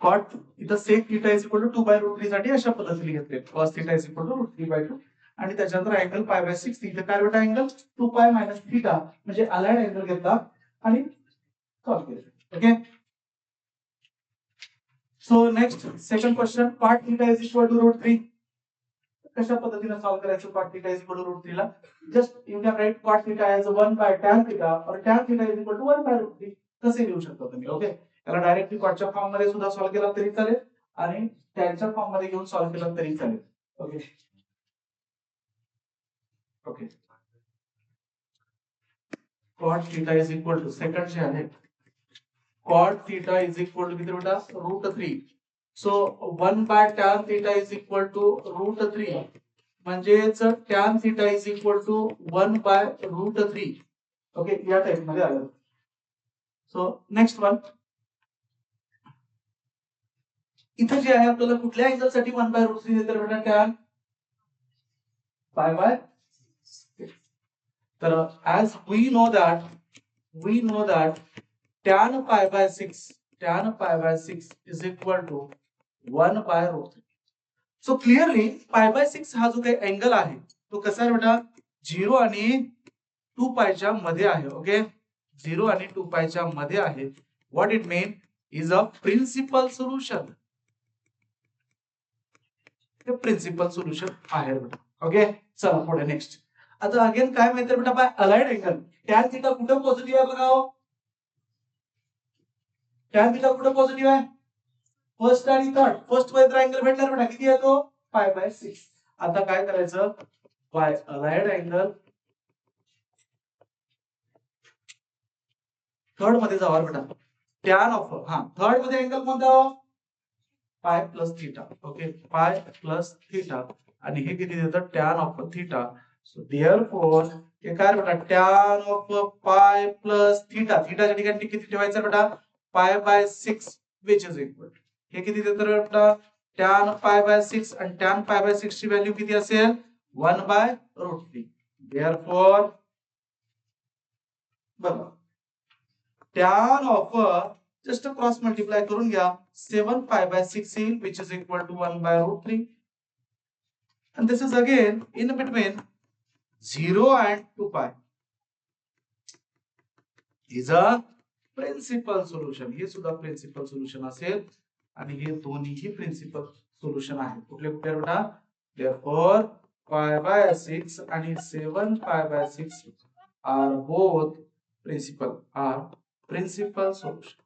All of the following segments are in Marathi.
कॉट इथं sec theta is equal to 2/√3 साठी अशा पद्धतीने घेतले cos theta is equal to √3/2 आणि त्याच्यानंतर अँगल π/6 इथे काय बेटा अँगल 2π - थिटा म्हणजे अलाइड अँगल घेतला आणि सॉल्व्ह केलं. Okay, so next second question cot theta is equal to √3 कशा पद्धतीने सॉल्व्ह करायचं cot theta is equal to √3 ला just you can write cot theta as 1/tan theta और tan theta is equal to 1/√3 कसे लिहू शकता तुम्ही. ओके, त्याला डायरेक्टली कॉटच्या फॉर्म मध्ये सुद्धा सॉल्व्ह केला तरी चालेल आणि टॅनच्या फॉर्म मध्ये घेऊन सॉल्व्ह केला तरी चालेल. Okay okay, cot theta is equal to second जे आहे cot theta is equal to किती बेटा √3. So 1/tan theta is equal to √3 म्हणजेच tan theta is equal to 1/√3. Okay, या टाइप मध्ये आलं. सो नेक्स्ट वन इथं जे आहे आपल्याला कुठल्या अँगल साठी 1/√3 देतात बेटा tan π/6. तर as we know that tan π/6 is equal to 1/√3. So clearly π/6 हा जो काही अँगल आहे तो कसा आहे बेटा 0 आणि 2π च्या मध्ये आहे. ओके, 0 आणि 2π च्या मध्ये आहे. What it mean is a principal solution. हे प्रिन्सिपल सोल्युशन आहे बेटा. ओके, चला पुढे नेक्स्ट. आता अगेन काय माहिती बेटा bye allied angle tan theta कुठे पॉझिटिव्ह आहे बघा. tan थीटा कुठे पॉझिटिव्ह आहे फर्स्ट आणि थर्ड. फर्स्ट मध्ये तर अँगल भेटणार बेटा किती आहे तो π/6. आता काय करायचं बाय अलाइड अँगल थर्ड मध्ये जावा बेटा. tan ऑफ थर्ड मध्ये अँगल कोणता हो π+θ. ओके, π+θ आणि हे किती देतं tan of theta. So therefore हे काय बेटा tan ऑफ π+θ. थीटाच्या ठिकाणी किती ठेवायचं बेटा π/6 which is equal हे किती देतं बेटा tan π/6 आणि tan π/6 ची व्हॅल्यू किती असेल 1/√3. देयरफॉर बघा tan of just cross multiply करून घ्या 7π/6 येईल which is equal to 1/√3 and this is again in between 0 and 2π is a principal solution. हे सुद्धा प्रिन्सिपल सोल्युशन असेल आणि हे दोन्हीही प्रिन्सिपल सोल्युशन आहेत. कुठले कुठले बेटा therefore π/6 आणि 7π/6 are both principal solution.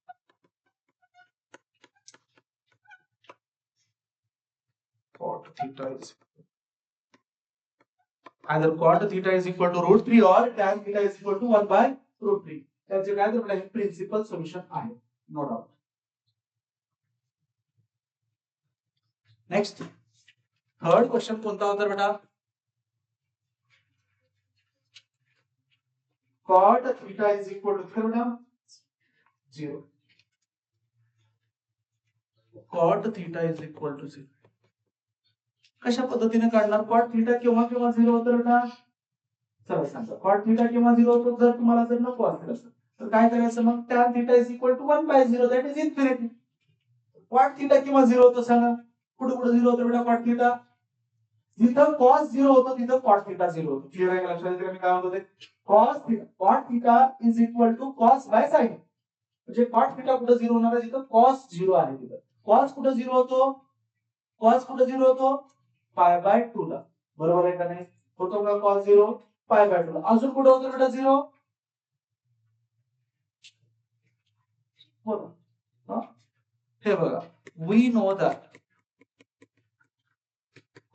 Cot theta is either cot theta is equal to √3 or tan theta is equal to 1/√3. त्याचे काय तर बेटा प्रिन्सिपल सोल्युशन आहे no doubt. Next third question कोणता होता बेटा cot theta is equal to किती बेटा 0. cot theta is equal to 0 कशा पद्धतीने काढणार cot theta केव्हा केव्हा 0 होतं बेटा चला सांगा cot theta केव्हा 0 होतो जर तुम्हाला जर नको असेल तर काय करायचं मग tan theta is equal to 1/0 that is infinity. cot theta केव्हा 0 होतं सांगा कुठे कुठे 0 होतं बेटा cot theta जिथं cos 0 होतं तिथं cot theta 0 होतं. क्लिअर आहे का लक्षात येते मी काय म्हणतो ते cot theta is equal to cos by sin म्हणजे cot theta कुठे 0 होणार आहे जिथं cos 0 आहे तिथं. cos कुठे 0 होतो π/2 ला बरोबर आहे का नाही होतो का cos 0 π/2 ला. अजून कुठे होतं बेटा 0 होतं हे बघा we know that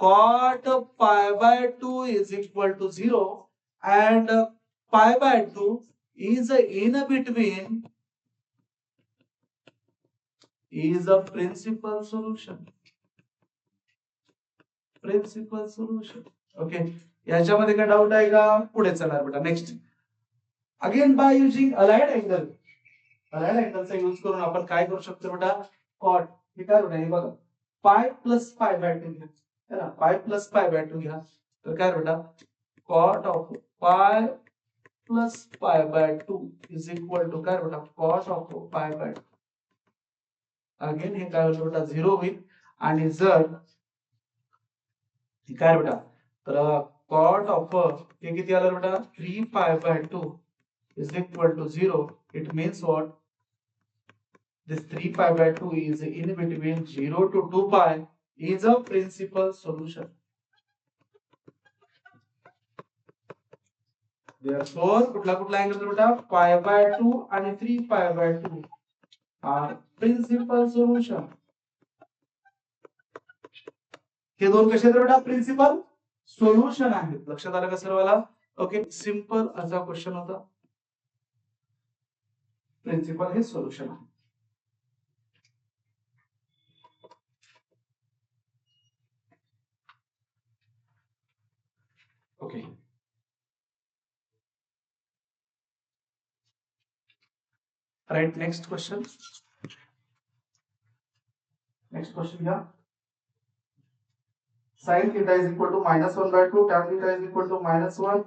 cot π/2 is equal to 0 and π/2 is in between is a principal solution. Okay, याच्यामध्ये काय डाऊट आहे का पुढे चला बेटा. Next again by using allied अँगलचा यूज करून आपण काय करू शकतो बेटा कॉट हे काय बेटा हे बघा π+π/2 घ्या है ना π+π/2 घ्या तर काय बेटा cot of π+π/2 is equal to काय बेटा cot ऑफ π/2 अगेन हे काय होईल बेटा 0 होईल आणि जर काय बेटा तर cot ऑफ हे किती आलं बेटा 3π/2 is equal to 0. It means what? This 3π/2 is in between 0 to 2π is a principal solution. Therefore कुठला अँगल बेटा π/2 आणि 3π/2 are principal solution. हे दोन कसे आहेत बेटा प्रिन्सिपल सोल्युशन आहेत. लक्षात आलं का सर्वाला? ओके, सिंपल असा क्वेश्चन होता. प्रिन्सिपल हे सोल्युशन आहे. Okay, right. नेक्स्ट क्वेश्चन घ्या. sin theta is equal to -1/2, tan theta is equal to -1.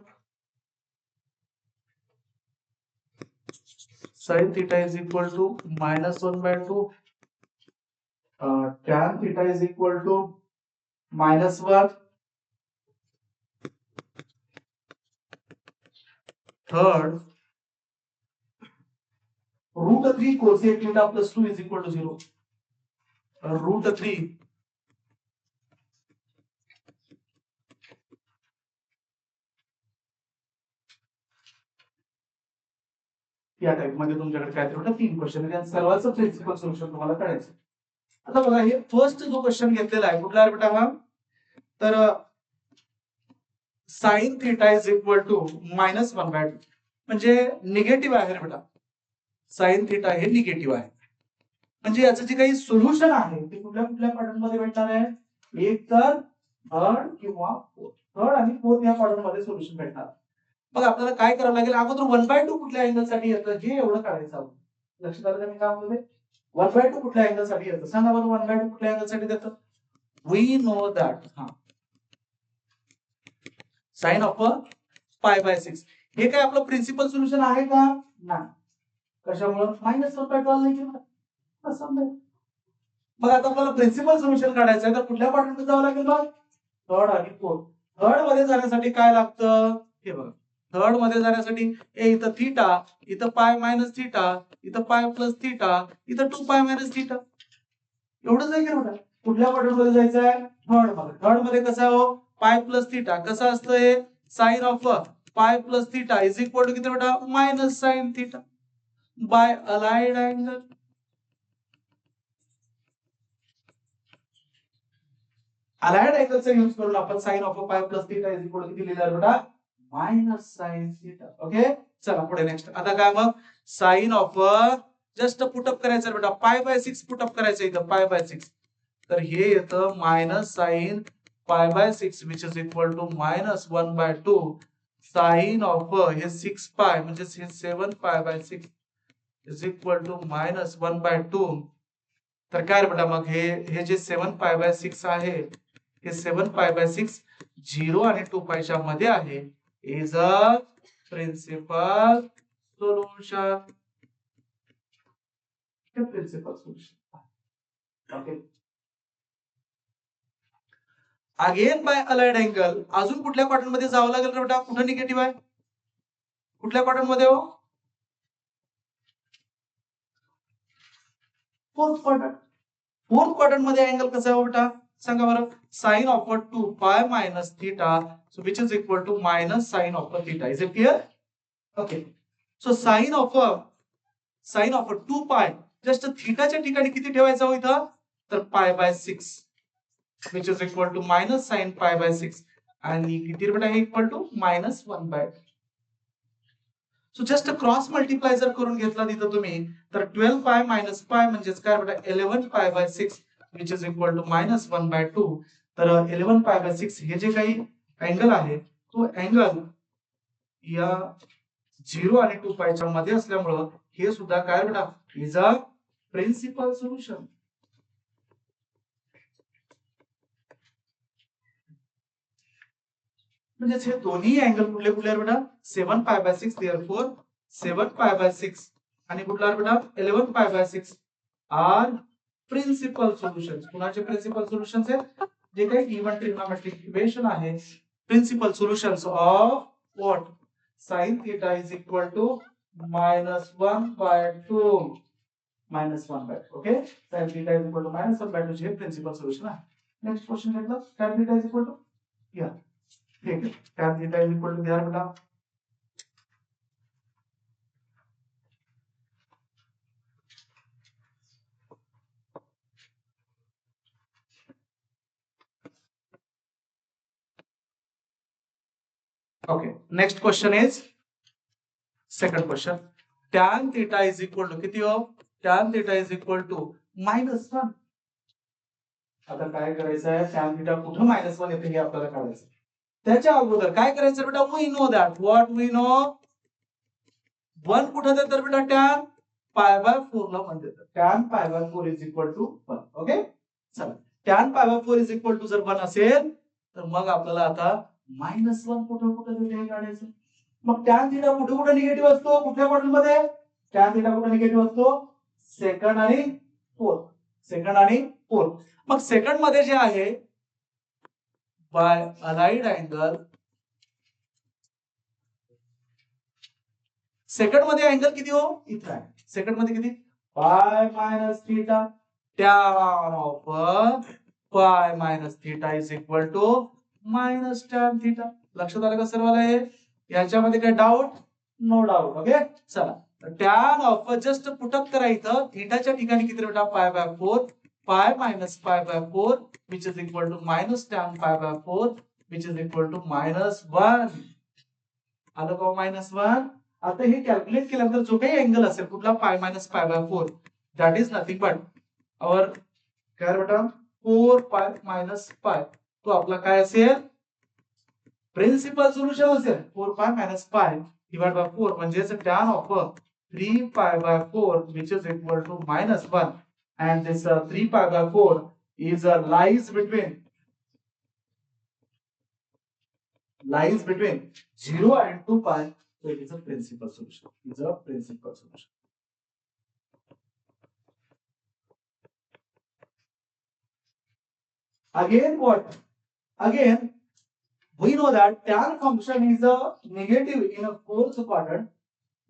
Sin theta is equal to -1/2, tan theta is equal to -1. Third, √3 cosec theta plus 2 is equal to 0. √3 या टाइप मध्ये तुमच्याकडे काय तर 3 क्वेश्चन आहेत. सर्वांचं प्रिन्सिपल सोल्युशन तुम्हाला काढायचं. आता बघा, हे फर्स्ट जो क्वेश्चन घेतलेला आहे कुठला आहे बेटा हा? तर sin theta is equal to -1/2 म्हणजे निगेटिव्ह आहे बेटा. sin theta हे निगेटिव्ह आहे म्हणजे याचं जे काही सोल्युशन आहे ते कुठल्या क्वाड्रंट मध्ये भेटणार आहे? एक तर थर्ड किंवा फोर्थ. थर्ड आणि फोर्थ या क्वाड्रंट मध्ये सोल्युशन भेटणार. मग आपल्याला काय करावं लागेल? अगोदर 1/2 कुठल्या अँगल साठी येतं हे एवढं काढायचं आहे. लक्षात आलं का मी काय म्हणतोय? 1/2 कुठल्या अँगल साठी येतं सांगा बरं. 1/2 कुठल्या अँगल साठी देतं? We know that sin of π/6. हे काय आपलं प्रिन्सिपल सोल्युशन आहे का? नाही. कशामुळे? -1/2 आलं की मग आता आपल्याला प्रिन्सिपल सोल्युशन काढायचं आहे तर कुठल्या क्वाड्रंटमध्ये जावं लागेल? मग थर्ड आणि फोर्थ. थर्ड मध्ये जाण्यासाठी काय लागतं? हे बघा, थर्ड मध्ये जाण्यासाठी इथं थीटा, इथं पाय मायनस थीटा, इथं पाय प्लस थीटा, इथं 2π मायनस थीटा. एवढंच आहे की बेटा? कुठल्या क्वाड्रंट मध्ये जायचं आहे? थर्ड मध्ये. थर्ड मध्ये कसं आहे हो? पाय प्लस थीटा. कसं असतं हे? Sine of pi plus theta is equal to किती बेटा? Minus sine theta by allied angle. Allied अँगलचा यूज करून आपण sine of pi plus theta is equal to किती लिहिणार बेटा? Minus sine theta. ओके, चला पुढे नेक्स्ट. आता काय मग? साइन ऑफ जस्ट पुटअप करायचं बेटा. π/6 पुटअप करायचं इथं π/6. तर हे येतं minus sine π/6 which is equal to -1/2 sine of हे 6π म्हणजे हे 7π/6 इज इक्वल टू -1/2. तर काय बेटा मग हे जे 7π/6 आहे हे 7π/6 0 आणि 2π च्या मध्ये आहे. Is a principal solution. Principal solution. Okay, again by allied angle. अजून कुठल्या क्वाड्रंट मध्ये जावं लागेल रे बेटा? कुठं निगेटिव्ह आहे? कुठल्या क्वाड्रंट मध्ये हो? Fourth quadrant. फोर्थ क्वाड्रंट मध्ये अँगल कसा आहे बेटा सांगा बरं? Sine of 2π minus theta so which is equal to minus sine of theta. Is it clear? Okay, so sine of 2π just थीटाच्या ठिकाणी किती ठेवायचं हो इथं? तर π/6 which is equal to minus sin π/6 आणि किती बेटा हे equal to -1/2. So just cross multiply जर करून घेतला तिथं तुम्ही तर 12π मायनस π म्हणजेच काय बेटा 11π/6 which is equal to -1/2. तर 11π/6 हे जे काही अँगल आहे तो अँगल या 0 आणि 2π च्या मध्ये असल्यामुळे हे सुद्धा काय बेटा इज अ प्रिन्सिपल सोल्युशन. म्हणजे हे दोन्ही अँगल कुठले कुठले आहेत बेटा? 7π/6. देयरफॉर 7π/6 आणि कुठला बेटा 11π/6 आर प्रिन्सिपल सोल्युशन्स. कुणाचे प्रिन्सिपल सोल्युशन्स आहेत? जे काही गिवन ट्रिग्नोमेट्रिक इक्वेशन आहे, principal solutions of what sin theta is equal to -1/2 -1/2. Okay, sin theta is equal to -1/2 जे प्रिन्सिपल सोल्युशन आहे. नेक्स्ट क्वेश्चन घेतला, tan theta is equal to या ठीक है, tan theta is equal to यार बेटा okay. Next question is second question, tan theta is equal to किती हो? tan theta is equal to -1. आता काय करायचं आहे, tan theta कुठे -1 येते हे आपल्याला काढायचं. त्याच्या अगोदर काय करायचं बेटा, we know that what we know 1 कुठे देतात बेटा, tan π/4 ला म्हणते tan π/4 is equal to 1. Okay, चला tan π/4 is equal to जर 1 असेल तर मग आपल्याला आता -1 कुठे कुठे देते हे काढायचं. मग tan थीटा कुठे कुठे निगेटिव्ह असतो, कुठल्या क्वाड्रंट मध्ये tan थीटा कुठे निगेटिव्ह असतो? सेकंड आणि फोर्थ, सेकंड आणि फोर्थ. मग सेकंड मध्ये जे आहे बाय अलाइड अँगल, सेकंड मध्ये अँगल किती हो? इथं आहे. सेकंड मध्ये किती? Pi minus theta. tan of pi minus theta is equal to minus tan theta. लक्षात आलं का सर्वाला? हे याच्यामध्ये काय डाऊट? No doubt. ओके, चला tan ऑफ जस्ट पुटअप करा इथं. थीटाच्या ठिकाणी किती बेटा? π/4, पाय minus π/4 which is equal to minus tan π/4 which is equal to -1. आलं का -1? आता हे कॅल्क्युलेट केल्यानंतर जो काही अँगल असेल कुठला pi minus π/4 that is nothing but our काय बेटा 4 पाय मायनस पाय, तो आपला काय असेल? प्रिन्सिपल सोल्युशन असेल. 4 pi minus pi divide by 4 म्हणजे tan of 3 π/4 which is equal to -1 and this 3 π/4 is lies between 0 and 2 pi. So it is a principal solution. It is a principal solution. Again what? Again we know that tan function is a negative in a fourth quadrant.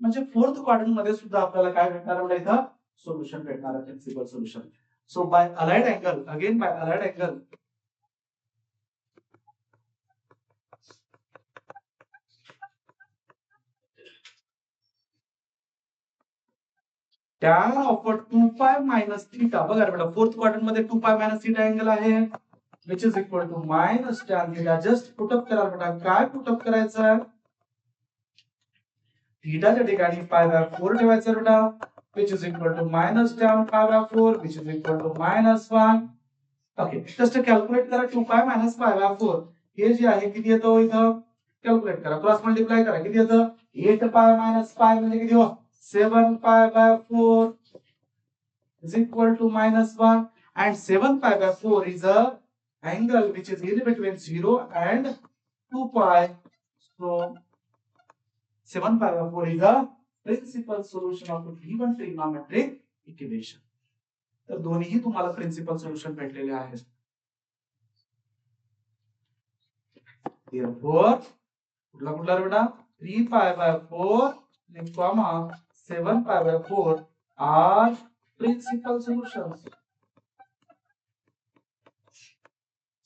म्हणजे फोर्थ क्वाड्रंट मध्ये सुद्धा आपल्याला काय भेटणार आहे इथं? सोल्युशन भेटणार आहे, principal solution. So by allied angle, again by allied angle tan of 2 pi minus theta. बघा रे बेटा, फोर्थ क्वाड्रंट मध्ये 2 पाय मायनस थीटा अँगल आहे which is equal to minus tan theta. Just put up करा बेटा. काय पुटअप करायचं आहे? थीटाच्या ठिकाणी π/4 ठेवायचं बेटा which is equal to minus tan π/4 which is equal to -1. Okay, just calculate करा. 2 पाय मायनस π/4 हे जे आहे किती येतो इथं? कॅल्क्युलेट करा, क्रॉस मल्टिप्लाय करा. किती येतं? 8 पाय मायनस पाय म्हणजे किती हो? 7 π/4 is equal to -1 and 7 π/4 is a angle which is in between 0 and 2 pi. So 7 π/4 is a principal solution of the given trigonometric equation. तर दोन्हीही तुम्हाला प्रिन्सिपल सोल्युशन भेटलेले आहेत. Therefore कुठला कुठला रे बेटा? 3 π/4 and comma 7 π/4 are principal solutions.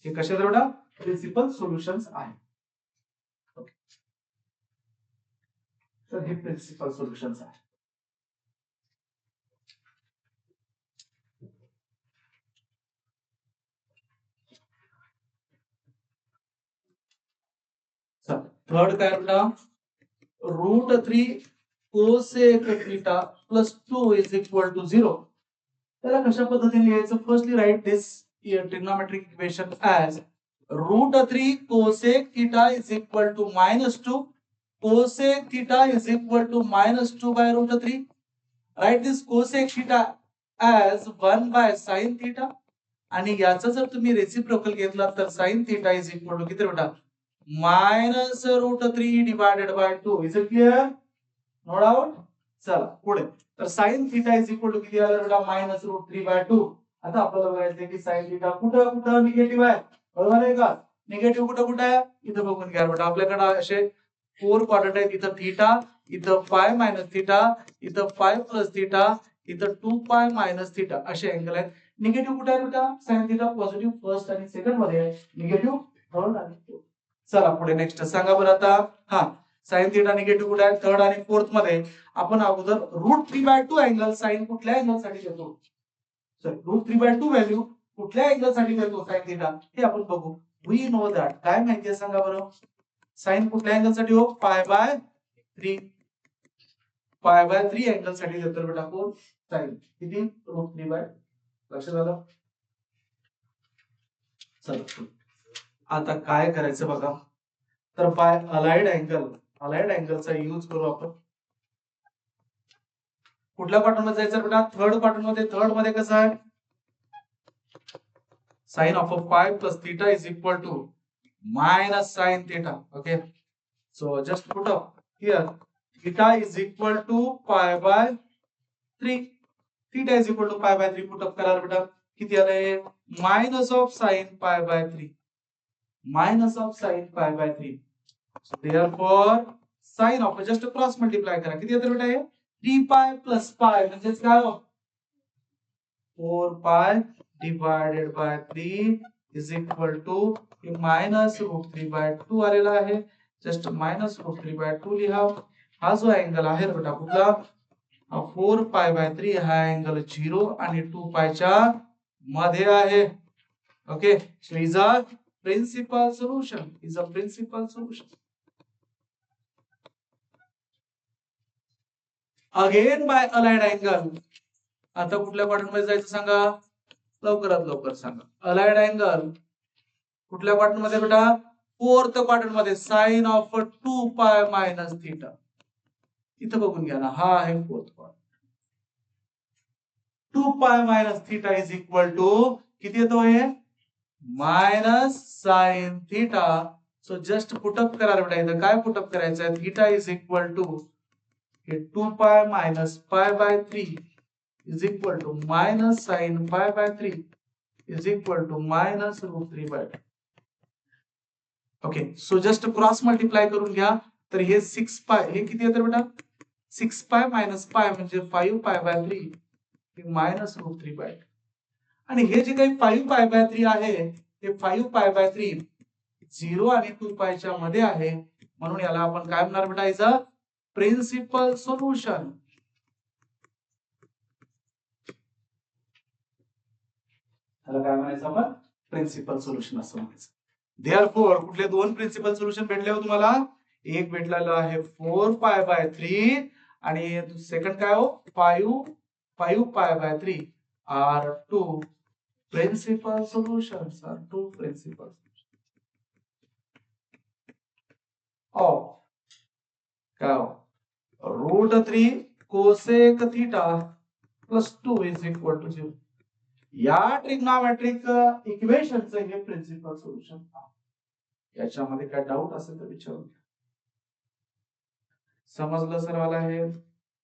हे कसे आहेत बेटा? प्रिन्सिपल सोल्युशन्स आहेत. ओके, तर हे प्रिन्सिपल सोल्युशन्स आहेत. थर्ड काय बेटा? √3 cosec theta plus 2 is equal to 0. त्याला कशा पद्धतीने लिहायचं? Firstly right this trigonometric equation as √3 cosec theta is equal to -2. Cosec theta is equal to -2 by √3. Write this cosec theta as 1 by sin theta. आणि याचा जर तुम्ही रेसिप्रोकल घेतला तर sin theta is equal to किती बेटा? -√3 divided by 2. Is it clear? No doubt. चला पुढे. तर sin theta is equal to किती आलं बेटा? -√3 by 2. आता आपल्याला बघायचंय की साइन थिटा कुठं कुठं निगेटिव्ह आहे, बरोबर आहे का? निगेटिव्ह कुठं कुठं आहे इथं बघून घ्या बेटा. आपल्याकडे असे 4 क्वाड्रंट आहेत. इथं थीटा, इथं पाय मायनस थीटा, इथं पाय प्लस थीटा, इथं 2 पाय मायनस थीटा असे अँगल आहेत. निगेटिव्ह कुठे आहे बेटा? साइन थीटा पॉझिटिव्ह फर्स्ट आणि सेकंड मध्ये आहे, निगेटिव्ह थर्ड आणि फोर्थ. चला पुढे नेक्स्ट सांगा बरं आता. हा, साइन थीटा निगेटिव्ह कुठे आहे? थर्ड आणि फोर्थ मध्ये. आपण अगोदर √3/2 अँगल साइन कुठल्या अँगल साठी देतो? सर √3/2 व्हॅल्यू कुठल्या अँगल साठी देतो साइन थीटा हे आपण बघू. We know that. काय माहिती आहे सांगा बरं? साइन कुठल्या अँगल साठी हो? π/3. π/3 अँगल साठी देतो बेटा कोण? साइन. किती? √3/2. लक्षात आलं? चला आता काय करायचं बघा. तर बाय अलाइड अँगलचा यूज करू आपण. कुठल्या क्वाड्रंट मध्ये जायचं बेटा? थर्ड क्वाड्रंट मध्ये. थर्ड मध्ये कसं आहे? Sine of pi plus theta is equal to minus sine theta. Okay, so just put up here theta is equal to π/3. Theta is equal to π/3 put up करा बेटा. किती आलंय? Minus of sine π/3. Minus of sine π/3. So therefore sin of just cross multiply करा. किती येतं बेटा हे? 3π प्लस पाय म्हणजेच काय हो? 4π divided by 3 is equal to minus √3/2 आलेला आहे. जस्ट मायनस √3/2 लिहा. हा जो अँगल आहे बेटा कुठला? 4π/3 हा अँगल 0 आणि 2π च्या मध्ये आहे. Okay, so is a principal solution. Again by allied angle. आता कुठल्या क्वाड्रंट मध्ये जायचं सांगा? लवकरात लवकर सांगा. अलाइड अँगल कुठल्या क्वाड्रंट मध्ये बेटा? फोर्थ क्वाड्रंट मध्ये. Sine of 2π minus theta. इथं बघून घ्या ना, हा आहे fourth quadrant. 2π minus theta is equal to किती येतो हे? Minus sine theta. So just put up करा बेटा. इथं काय पुटअप करायचं आहे? Theta is equal to 2π minus π/3 is equal to minus sin π/3 is equal to minus √3/2. Okay, so just cross multiply करून घ्या. तर हे 6π हे किती येतं बेटा? 6π मायनस π म्हणजे 5π/3 मायनस √3/2. आणि हे जे काही 5π/3 आहे ते 5π/3 0 आणि 2π च्या मध्ये आहे, म्हणून याला आपण काय म्हणणार बेटा? Is a principal solution. त्याला काय म्हणायचं आपण? प्रिन्सिपल सोल्युशन असं म्हणायचं. देअरफॉर कुठले दोन प्रिन्सिपल सोल्युशन भेटले हो तुम्हाला? एक भेटलेलं आहे 4π/3 आणि सेकंड काय हो? 5π/3 आर टू प्रिन्सिपल सोल्युशन्स. काय हो? √3 cosec theta plus 2 is equal to 0. या ट्रिग्नोमेट्रिक इक्वेशनचं हे प्रिन्सिपल सोल्युशन. याच्यामध्ये काय डाऊट असेल तर विचारू. समजलं सर्वाला हे?